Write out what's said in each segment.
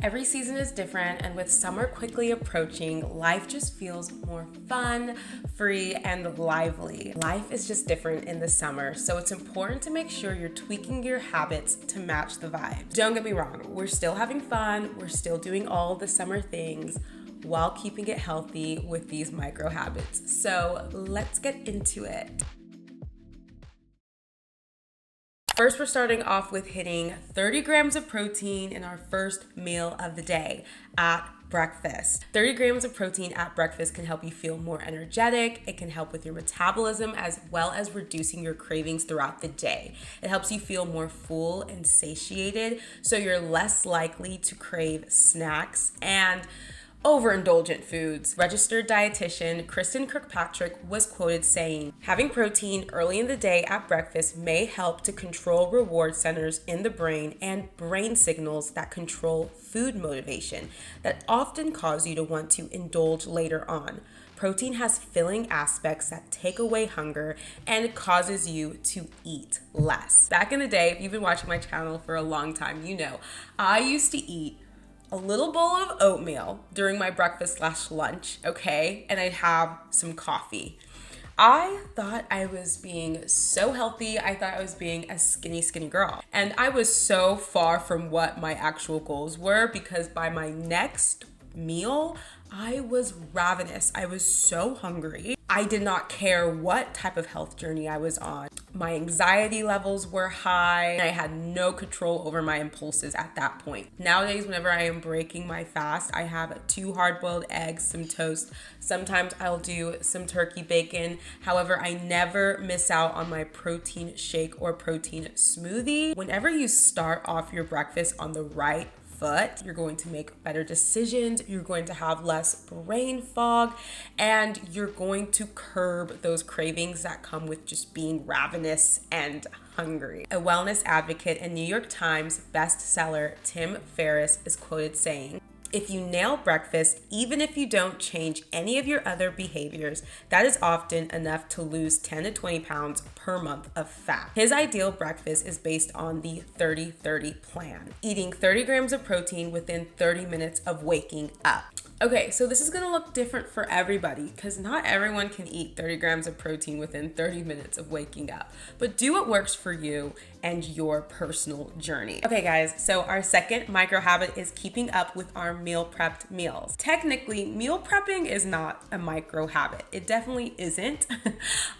Every season is different, and with summer quickly approaching, life just feels more fun, free, and lively. Life is just different in the summer, so it's important to make sure you're tweaking your habits to match the vibe. Don't get me wrong, we're still having fun, we're still doing all the summer things while keeping it healthy with these micro habits. So let's get into it. First, we're starting off with hitting 30 grams of protein in our first meal of the day at breakfast. 30 grams of protein at breakfast can help you feel more energetic. It can help with your metabolism as well as reducing your cravings throughout the day. It helps you feel more full and satiated, so you're less likely to crave snacks and overindulgent foods. Registered dietitian Kristen Kirkpatrick was quoted saying, "Having protein early in the day at breakfast may help to control reward centers in the brain and brain signals that control food motivation that often cause you to want to indulge later on. Protein has filling aspects that take away hunger and causes you to eat less." Back in the day, if you've been watching my channel for a long time, you know I used to eat a little bowl of oatmeal during my breakfast/lunch, okay? And I'd have some coffee. I thought I was being so healthy. I thought I was being a skinny girl. And I was so far from what my actual goals were, because by my next meal, I was ravenous. I was so hungry. I did not care what type of health journey I was on. My anxiety levels were high, and I had no control over my impulses at that point. Nowadays, whenever I am breaking my fast, I have 2 hard-boiled eggs, some toast. Sometimes I'll do some turkey bacon. However, I never miss out on my protein shake or protein smoothie. Whenever you start off your breakfast on the right foot, you're going to make better decisions, you're going to have less brain fog, and you're going to curb those cravings that come with just being ravenous and hungry. A wellness advocate and New York Times bestseller Tim Ferriss is quoted saying, "If you nail breakfast, even if you don't change any of your other behaviors, that is often enough to lose 10 to 20 pounds per month of fat." His ideal breakfast is based on the 30-30 plan, eating 30 grams of protein within 30 minutes of waking up. Okay, so this is gonna look different for everybody because not everyone can eat 30 grams of protein within 30 minutes of waking up, but do what works for you and your personal journey. Okay guys, so our second micro habit is keeping up with our meal prepped meals. Technically, meal prepping is not a micro habit. It definitely isn't.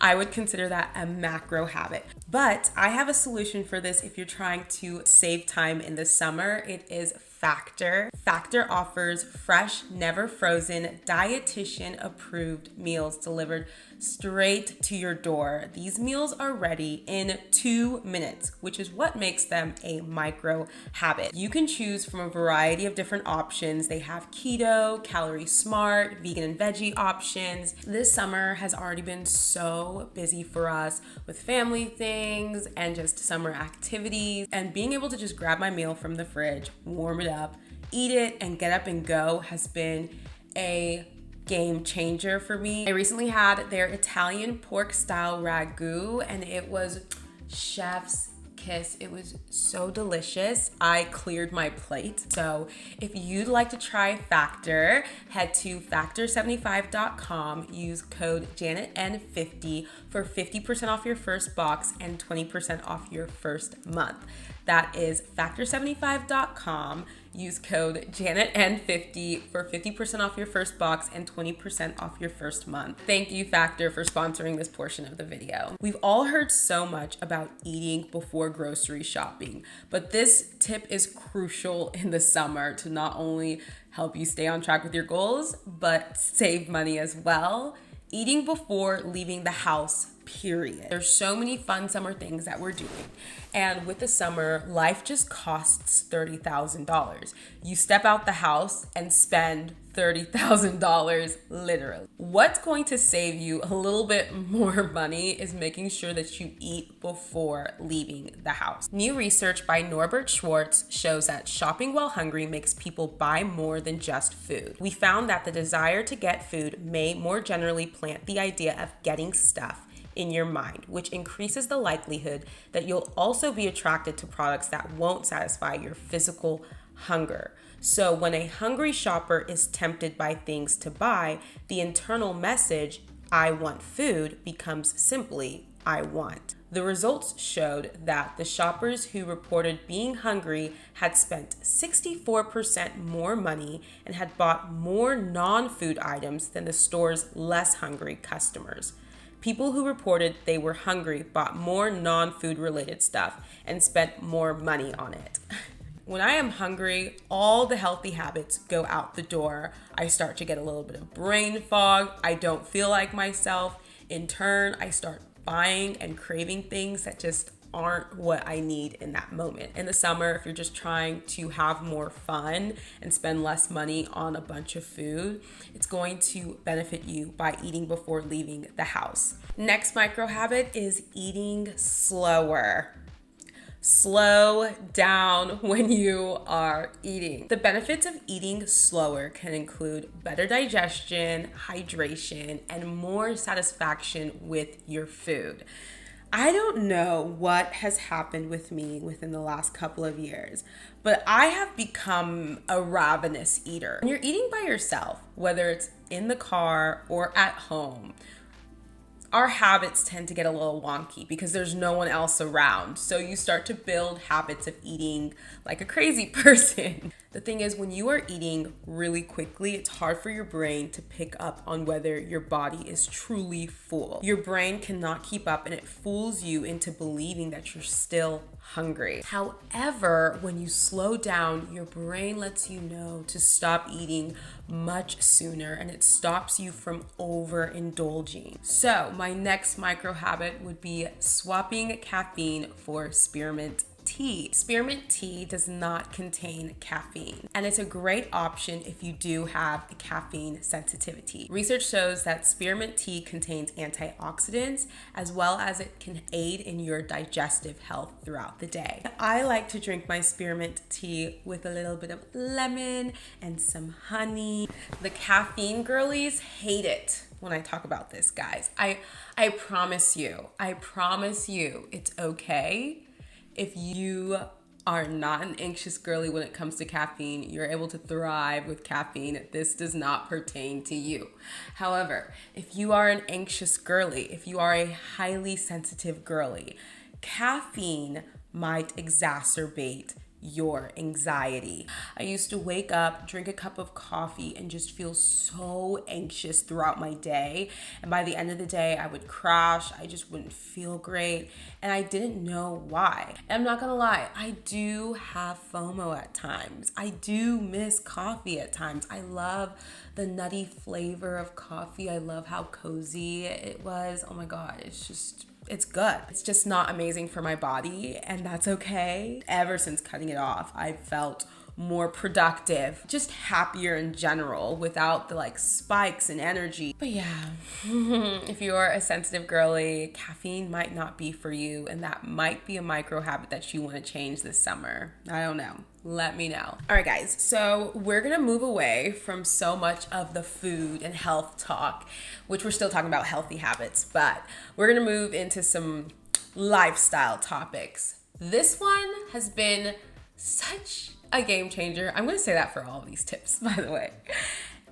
I would consider that a macro habit. But I have a solution for this if you're trying to save time in the summer. It is Factor. Factor offers fresh, never frozen, dietitian approved meals delivered straight to your door. These meals are ready in 2 minutes, which is what makes them a micro habit. You can choose from a variety of different options. They have keto, calorie smart, vegan and veggie options. This summer has already been so busy for us with family things and just summer activities, and being able to just grab my meal from the fridge, warm it up, eat it, and get up and go has been a game changer for me. I recently had their Italian pork style ragu, and it was chef's kiss. It was so delicious. I cleared my plate. So if you'd like to try Factor, head to factor75.com, use code Janet.n50 for 50% off your first box and 20% off your first month. That is factor75.com. Use code Janet.n50 for 50% off your first box and 20% off your first month. Thank you, Factor, for sponsoring this portion of the video. We've all heard so much about eating before grocery shopping, but this tip is crucial in the summer to not only help you stay on track with your goals, but save money as well. Eating before leaving the house, period. There's so many fun summer things that we're doing. And with the summer, life just costs $30,000. You step out the house and spend $30,000 literally. What's going to save you a little bit more money is making sure that you eat before leaving the house. New research by Norbert Schwartz shows that shopping while hungry makes people buy more than just food. We found that the desire to get food may more generally plant the idea of getting stuff in your mind, which increases the likelihood that you'll also be attracted to products that won't satisfy your physical hunger. So when a hungry shopper is tempted by things to buy, the internal message, I want food, becomes simply, I want. The results showed that the shoppers who reported being hungry had spent 64% more money and had bought more non-food items than the store's less hungry customers. People who reported they were hungry bought more non-food related stuff and spent more money on it. When I am hungry, all the healthy habits go out the door. I start to get a little bit of brain fog. I don't feel like myself. In turn, I start buying and craving things that just aren't what I need in that moment. In the summer, if you're just trying to have more fun and spend less money on a bunch of food, it's going to benefit you by eating before leaving the house. Next micro habit is eating slower. Slow down when you are eating. The benefits of eating slower can include better digestion, hydration, and more satisfaction with your food. I don't know what has happened with me within the last couple of years, but I have become a ravenous eater. When you're eating by yourself, whether it's in the car or at home, our habits tend to get a little wonky because there's no one else around. So you start to build habits of eating like a crazy person. The thing is, when you are eating really quickly, it's hard for your brain to pick up on whether your body is truly full. Your brain cannot keep up and it fools you into believing that you're still hungry. However, when you slow down, your brain lets you know to stop eating much sooner and it stops you from overindulging. So my next micro habit would be swapping caffeine for spearmint tea. Spearmint tea does not contain caffeine, and it's a great option if you do have a caffeine sensitivity. Research shows that spearmint tea contains antioxidants as well as it can aid in your digestive health throughout the day. I like to drink my spearmint tea with a little bit of lemon and some honey. The caffeine girlies hate it when I talk about this, guys. I promise you, it's okay. If you are not an anxious girly when it comes to caffeine, you're able to thrive with caffeine. This does not pertain to you. However, if you are an anxious girly, if you are a highly sensitive girly, caffeine might exacerbate your anxiety. I used to wake up, drink a cup of coffee, and just feel so anxious throughout my day. And by the end of the day, I would crash. I just wouldn't feel great. And I didn't know why. And I'm not gonna lie, I do have FOMO at times. I do miss coffee at times. I love the nutty flavor of coffee. I love how cozy it was. Oh my God, it's good. It's just not amazing for my body, and that's okay. Ever since cutting it off, I've felt more productive, just happier in general without the like spikes in energy. But yeah, if you're a sensitive girly, caffeine might not be for you, and that might be a micro habit that you want to change this summer. I don't know. Let me know. All right, guys, so we're gonna move away from so much of the food and health talk, which we're still talking about healthy habits, but we're gonna move into some lifestyle topics. This one has been such a game changer. I'm gonna say that for all of these tips, by the way.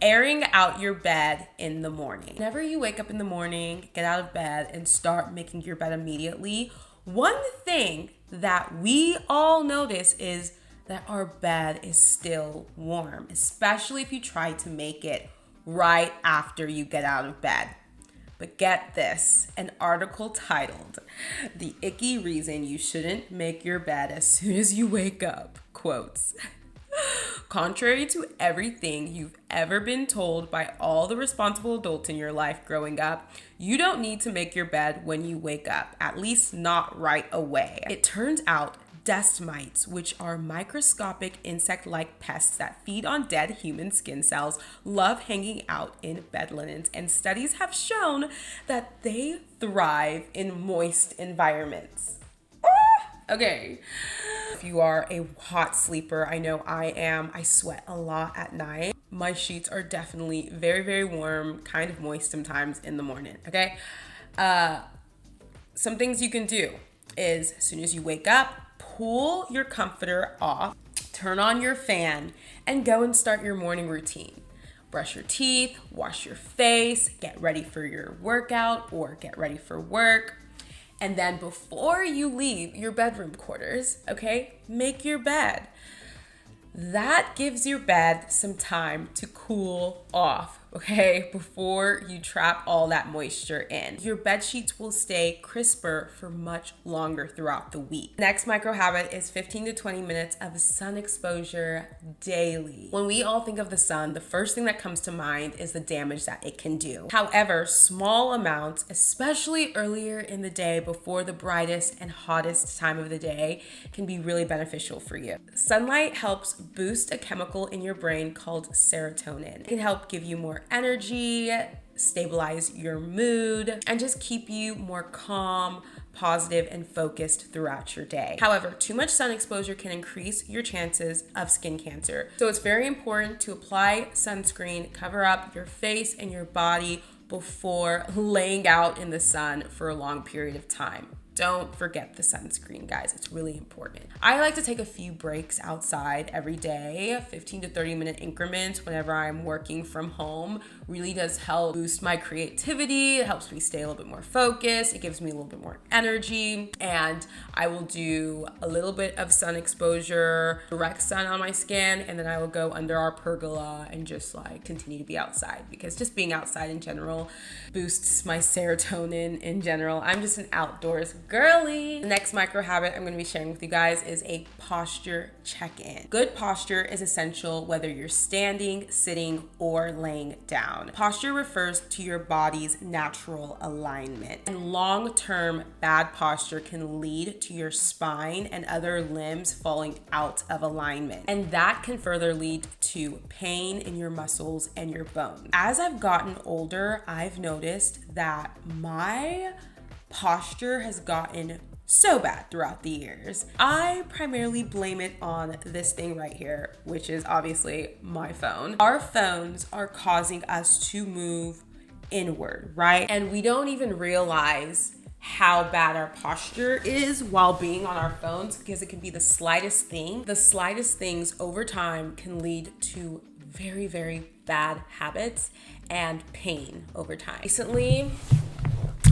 Airing out your bed in the morning. Whenever you wake up in the morning, get out of bed and start making your bed immediately, one thing that we all notice is that our bed is still warm, especially if you try to make it right after you get out of bed. But get this, an article titled, "The Icky Reason You Shouldn't Make Your Bed As Soon as You Wake Up," quotes, "Contrary to everything you've ever been told by all the responsible adults in your life growing up, you don't need to make your bed when you wake up, at least not right away. It turns out dust mites, which are microscopic insect-like pests that feed on dead human skin cells, love hanging out in bed linens, and studies have shown that they thrive in moist environments." Okay. If you are a hot sleeper, I know I am. I sweat a lot at night. My sheets are definitely very, very warm, kind of moist sometimes in the morning, okay? Some things you can do is as soon as you wake up, pull your comforter off, turn on your fan, and go and start your morning routine. Brush your teeth, wash your face, get ready for your workout or get ready for work. And then before you leave your bedroom quarters, okay, make your bed. That gives your bed some time to cool off, okay, before you trap all that moisture in. Your bed sheets will stay crisper for much longer throughout the week. Next micro habit is 15 to 20 minutes of sun exposure daily. When we all think of the sun, the first thing that comes to mind is the damage that it can do. However, small amounts, especially earlier in the day before the brightest and hottest time of the day, can be really beneficial for you. Sunlight helps boost a chemical in your brain called serotonin. It can help give you more energy, stabilize your mood, and just keep you more calm, positive, and focused throughout your day. However, too much sun exposure can increase your chances of skin cancer. So it's very important to apply sunscreen, cover up your face and your body before laying out in the sun for a long period of time. Don't forget the sunscreen, guys. It's really important. I like to take a few breaks outside every day, 15 to 30 minute increments whenever I'm working from home. Really does help boost my creativity. It helps me stay a little bit more focused. It gives me a little bit more energy. And I will do a little bit of sun exposure, direct sun on my skin, and then I will go under our pergola and just like continue to be outside, because just being outside in general boosts my serotonin in general. I'm just an outdoors girly. The next micro habit I'm going to be sharing with you guys is a posture check-in. Good posture is essential whether you're standing, sitting, or laying down. Posture refers to your body's natural alignment. And long-term bad posture can lead to your spine and other limbs falling out of alignment. And that can further lead to pain in your muscles and your bones. As I've gotten older, I've noticed that my posture has gotten so bad throughout the years. I primarily blame it on this thing right here, which is obviously my phone. Our phones are causing us to move inward, right? And we don't even realize how bad our posture is while being on our phones, because it can be the slightest thing. The slightest things over time can lead to very, very bad habits and pain over time. Recently,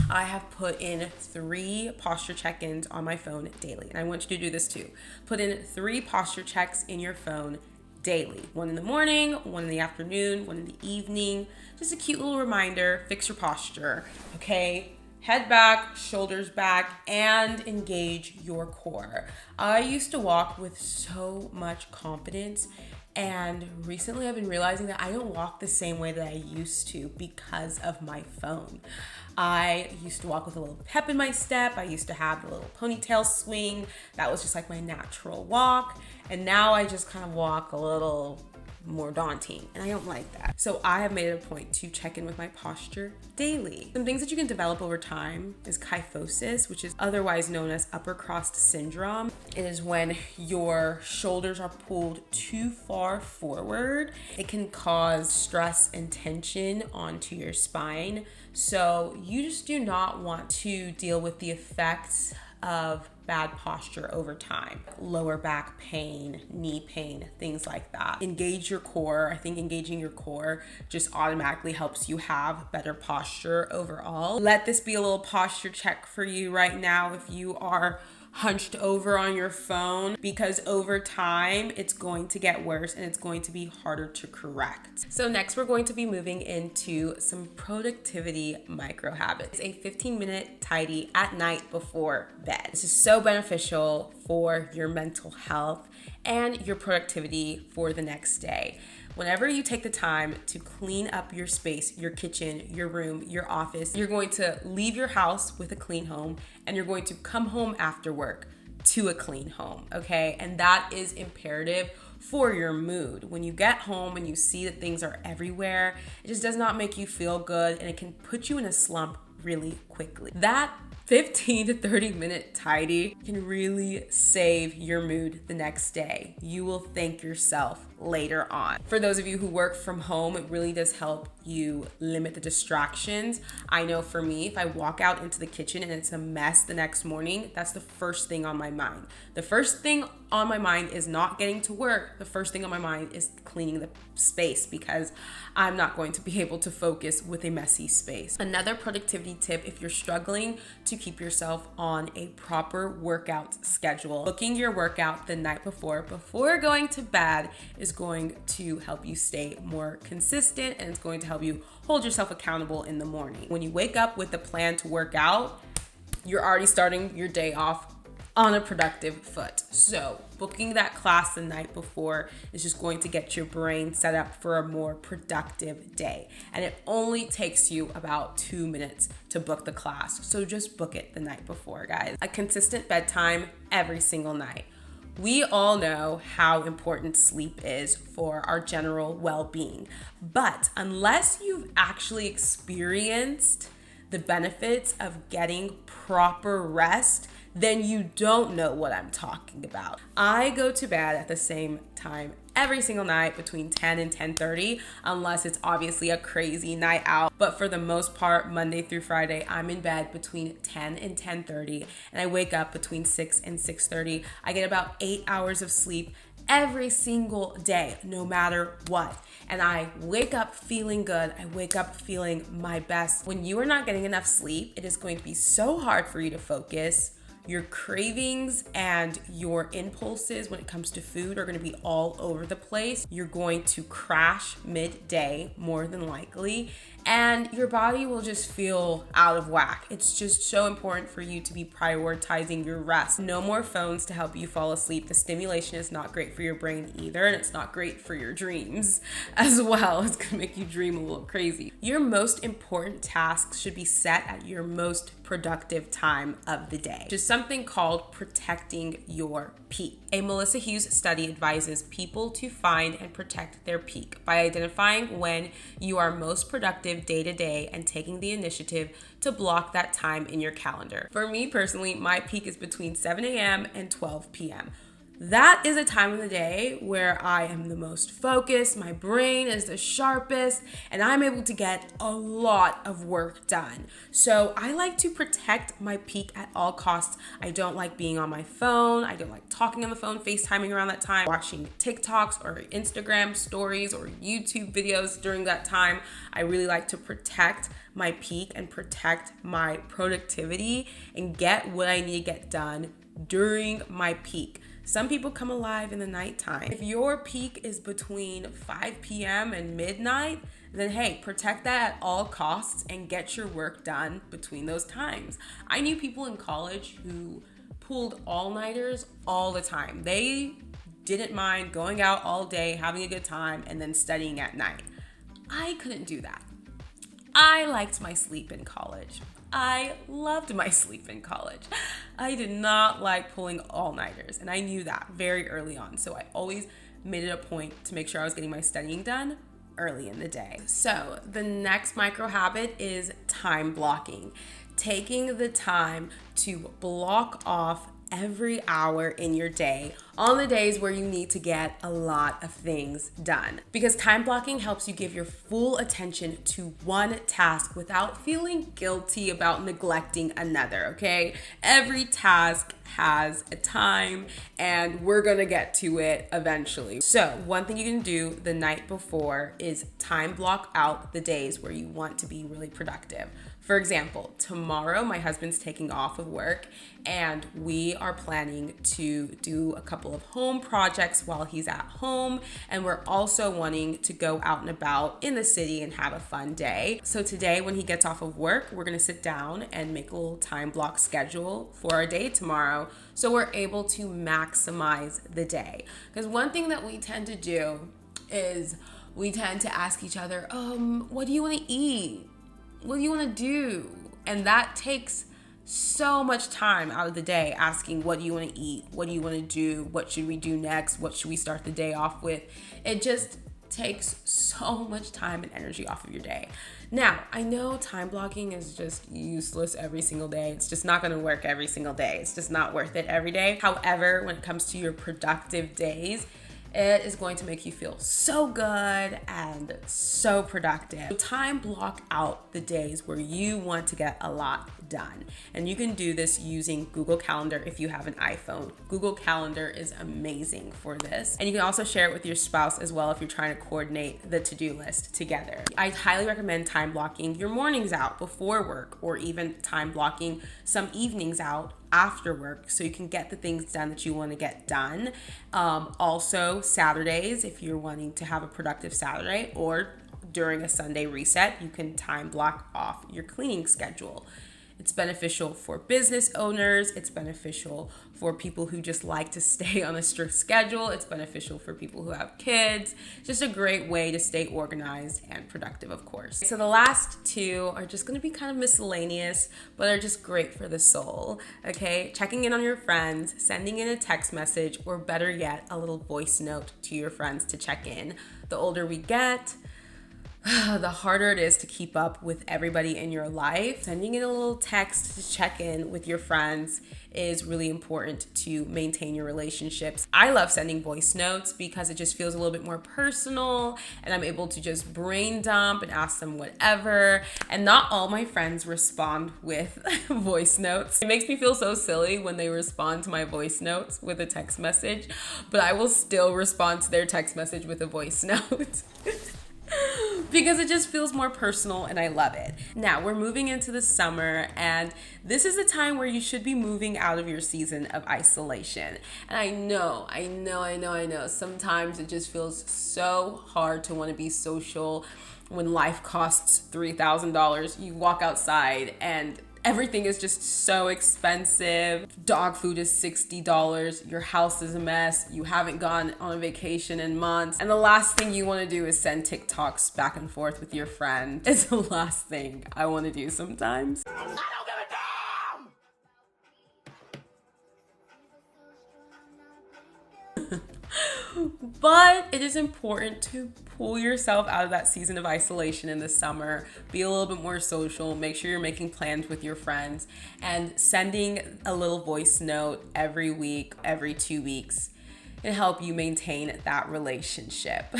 I have put in 3 posture check-ins on my phone daily. And I want you to do this too. Put in 3 posture checks in your phone daily. 1 in the morning, 1 in the afternoon, 1 in the evening. Just a cute little reminder, fix your posture, okay? Head back, shoulders back, and engage your core. I used to walk with so much confidence, and recently I've been realizing that I don't walk the same way that I used to because of my phone. I used to walk with a little pep in my step. I used to have a little ponytail swing. That was just like my natural walk. And now I just kind of walk a little more daunting, and I don't like that. So I have made it a point to check in with my posture daily. Some things that you can develop over time is kyphosis, which is otherwise known as upper crust syndrome. It is when your shoulders are pulled too far forward. It can cause stress and tension onto your spine. So you just do not want to deal with the effects of bad posture over time. Lower back pain, knee pain, things like that. Engage your core. I think engaging your core just automatically helps you have better posture overall. Let this be a little posture check for you right now if you are hunched over on your phone, because over time it's going to get worse and it's going to be harder to correct. So next we're going to be moving into some productivity micro habits. A 15-minute tidy at night before bed. This is so beneficial for your mental health and your productivity for the next day. Whenever you take the time to clean up your space, your kitchen, your room, your office, you're going to leave your house with a clean home, and you're going to come home after work to a clean home, okay? And that is imperative for your mood. When you get home and you see that things are everywhere, it just does not make you feel good, and it can put you in a slump really quickly. That 15 to 30 minute tidy can really save your mood the next day. You will thank yourself later on. For those of you who work from home, it really does help you limit the distractions. I know for me, if I walk out into the kitchen and it's a mess the next morning, that's the first thing on my mind. The first thing on my mind is not getting to work. The first thing on my mind is cleaning the space, because I'm not going to be able to focus with a messy space. Another productivity tip, if you're struggling to keep yourself on a proper workout schedule, booking your workout the night before going to bed is going to help you stay more consistent, and it's going to help you hold yourself accountable in the morning. When you wake up with a plan to work out, you're already starting your day off on a productive foot. So booking that class the night before is just going to get your brain set up for a more productive day. And it only takes you about 2 minutes to book the class. So just book it the night before, guys. A consistent bedtime every single night. We all know how important sleep is for our general well-being, but unless you've actually experienced the benefits of getting proper rest, then you don't know what I'm talking about. I go to bed at the same time every single night between 10 and 10:30, unless it's obviously a crazy night out. But for the most part, Monday through Friday, I'm in bed between 10 and 10:30, and I wake up between 6 and 6:30. I get about 8 hours of sleep every single day, no matter what. And I wake up feeling good. I wake up feeling my best. When you are not getting enough sleep, it is going to be so hard for you to focus. Your cravings and your impulses when it comes to food are going to be all over the place. You're going to crash midday, more than likely, and your body will just feel out of whack. It's just so important for you to be prioritizing your rest. No more phones to help you fall asleep. The stimulation is not great for your brain either, and it's not great for your dreams as well. It's going to make you dream a little crazy. Your most important tasks should be set at your most productive time of the day. Just something called protecting your peak. A Melissa Hughes study advises people to find and protect their peak by identifying when you are most productive day to day and taking the initiative to block that time in your calendar. For me personally, my peak is between 7 a.m. and 12 p.m. That is a time of the day where I am the most focused, my brain is the sharpest, and I'm able to get a lot of work done. So I like to protect my peak at all costs. I don't like being on my phone. I don't like talking on the phone, FaceTiming around that time, watching TikToks or Instagram stories or YouTube videos during that time. I really like to protect my peak and protect my productivity and get what I need to get done during my peak. Some people come alive in the nighttime. If your peak is between 5 p.m. and midnight, then hey, protect that at all costs and get your work done between those times. I knew people in college who pulled all-nighters all the time. They didn't mind going out all day, having a good time, and then studying at night. I couldn't do that. I liked my sleep in college. I loved my sleep in college. I did not like pulling all-nighters, and I knew that very early on. So I always made it a point to make sure I was getting my studying done early in the day. So the next micro habit is time blocking. Taking the time to block off every hour in your day on the days where you need to get a lot of things done. Because time blocking helps you give your full attention to one task without feeling guilty about neglecting another, okay? Every task has a time and we're gonna get to it eventually. So one thing you can do the night before is time block out the days where you want to be really productive. For example, tomorrow my husband's taking off of work and we are planning to do a couple of home projects while he's at home, and we're also wanting to go out and about in the city and have a fun day. So today when he gets off of work, we're gonna sit down and make a little time block schedule for our day tomorrow so we're able to maximize the day. Because one thing that we tend to do is we tend to ask each other, what do you want to eat? What do you want to do? And that takes so much time out of the day, asking what do you want to eat? What do you want to do? What should we do next? What should we start the day off with? It just takes so much time and energy off of your day. Now, I know time blocking is just useless every single day. It's just not gonna work every single day. It's just not worth it every day. However, when it comes to your productive days, it is going to make you feel so good and so productive. So time block out the days where you want to get a lot done. And you can do this using Google Calendar if you have an iPhone. Google Calendar is amazing for this. And you can also share it with your spouse as well if you're trying to coordinate the to-do list together. I highly recommend time blocking your mornings out before work, or even time blocking some evenings out after work so you can get the things done that you want to get done. Also, Saturdays, if you're wanting to have a productive Saturday, or during a Sunday reset, you can time block off your cleaning schedule. It's beneficial for business owners. It's beneficial for people who just like to stay on a strict schedule. It's beneficial for people who have kids. Just a great way to stay organized and productive, of course. So the last two are just going to be kind of miscellaneous, but are just great for the soul. Okay, checking in on your friends, sending in a text message, or better yet, a little voice note to your friends to check in. The older we get, the harder it is to keep up with everybody in your life. Sending in a little text to check in with your friends is really important to maintain your relationships. I love sending voice notes because it just feels a little bit more personal, and I'm able to just brain dump and ask them whatever. And not all my friends respond with voice notes. It makes me feel so silly when they respond to my voice notes with a text message, but I will still respond to their text message with a voice note. Because it just feels more personal and I love it. Now we're moving into the summer, and this is the time where you should be moving out of your season of isolation. And I know, sometimes it just feels so hard to want to be social when life costs $3,000. You walk outside and everything is just so expensive. Dog food is $60. Your house is a mess. You haven't gone on a vacation in months. And the last thing you want to do is send TikToks back and forth with your friend. It's the last thing I want to do sometimes. I don't give a damn! But it is important to pull yourself out of that season of isolation in the summer. Be a little bit more social. Make sure you're making plans with your friends, and sending a little voice note every week, every 2 weeks can help you maintain that relationship.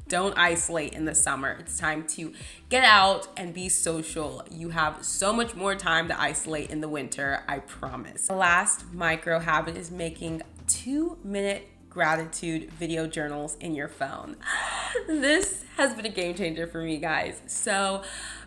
Don't isolate in the summer. It's time to get out and be social. You have so much more time to isolate in the winter, I promise. The last micro habit is making 2-minute gratitude video journals in your phone. This has been a game changer for me, guys. So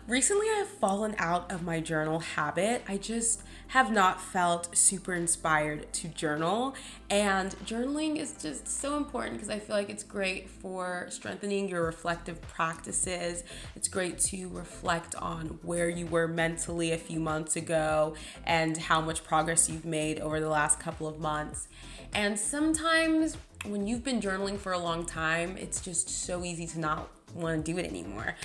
recently I've fallen out of my journal habit. I just have not felt super inspired to journal, and journaling is just so important because I feel like it's great for strengthening your reflective practices. It's great to reflect on where you were mentally a few months ago and how much progress you've made over the last couple of months. And sometimes when you've been journaling for a long time, it's just so easy to not want to do it anymore.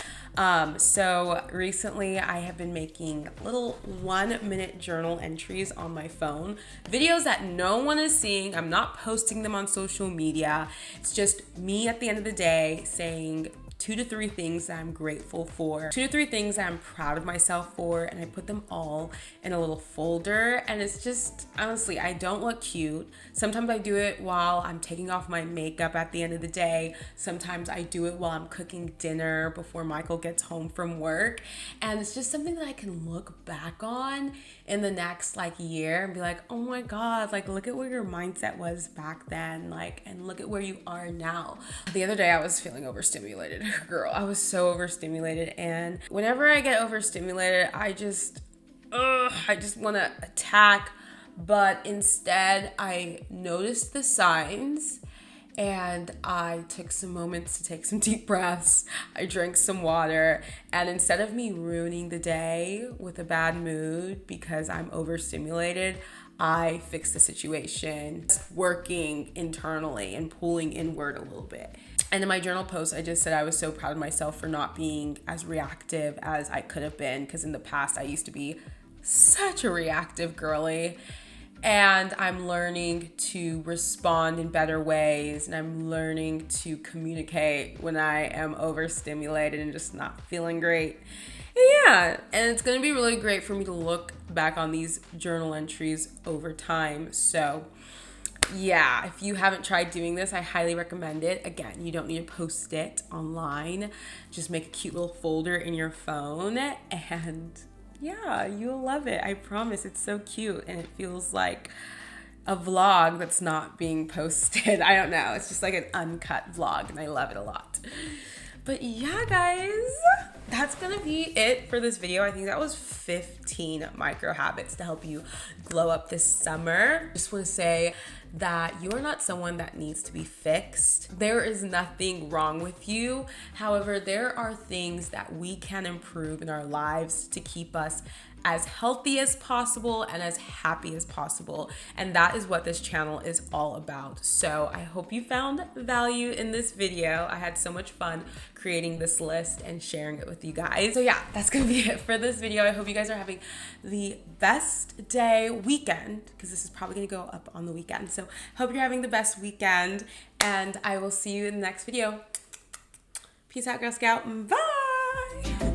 So recently I have been making little 1-minute journal entries on my phone, videos that no one is seeing. I'm not posting them on social media. It's just me at the end of the day saying 2 to 3 things that I'm grateful for, 2 to 3 things that I'm proud of myself for, and I put them all in a little folder. And it's just, honestly, I don't look cute. Sometimes I do it while I'm taking off my makeup at the end of the day. Sometimes I do it while I'm cooking dinner before Michael gets home from work. And it's just something that I can look back on in the next year and be like, oh my God, look at where your mindset was back then, and look at where you are now. The other day I was feeling overstimulated. Girl, I was so overstimulated, and whenever I get overstimulated, I just want to attack, but instead I noticed the signs and I took some moments to take some deep breaths. I drank some water, and instead of me ruining the day with a bad mood because I'm overstimulated, I fixed the situation, working internally and pulling inward a little bit. And in my journal post, I just said I was so proud of myself for not being as reactive as I could have been, because in the past I used to be such a reactive girly. And I'm learning to respond in better ways, and I'm learning to communicate when I am overstimulated and just not feeling great. Yeah, and it's gonna be really great for me to look back on these journal entries over time. So yeah, if you haven't tried doing this, I highly recommend it. Again, you don't need to post it online. Just make a cute little folder in your phone, and yeah, you'll love it. I promise. It's so cute, and it feels like a vlog that's not being posted. I don't know. It's just like an uncut vlog, and I love it a lot. But yeah, guys, that's gonna be it for this video. I think that was 15 micro habits to help you glow up this summer. Just want to say that you are not someone that needs to be fixed. There is nothing wrong with you. However, there are things that we can improve in our lives to keep us as healthy as possible and as happy as possible. And that is what this channel is all about. So I hope you found value in this video. I had so much fun creating this list and sharing it with you guys. So yeah, that's gonna be it for this video. I hope you guys are having the best day, weekend, because this is probably gonna go up on the weekend. So hope you're having the best weekend, and I will see you in the next video. Peace out, Girl Scout. Bye.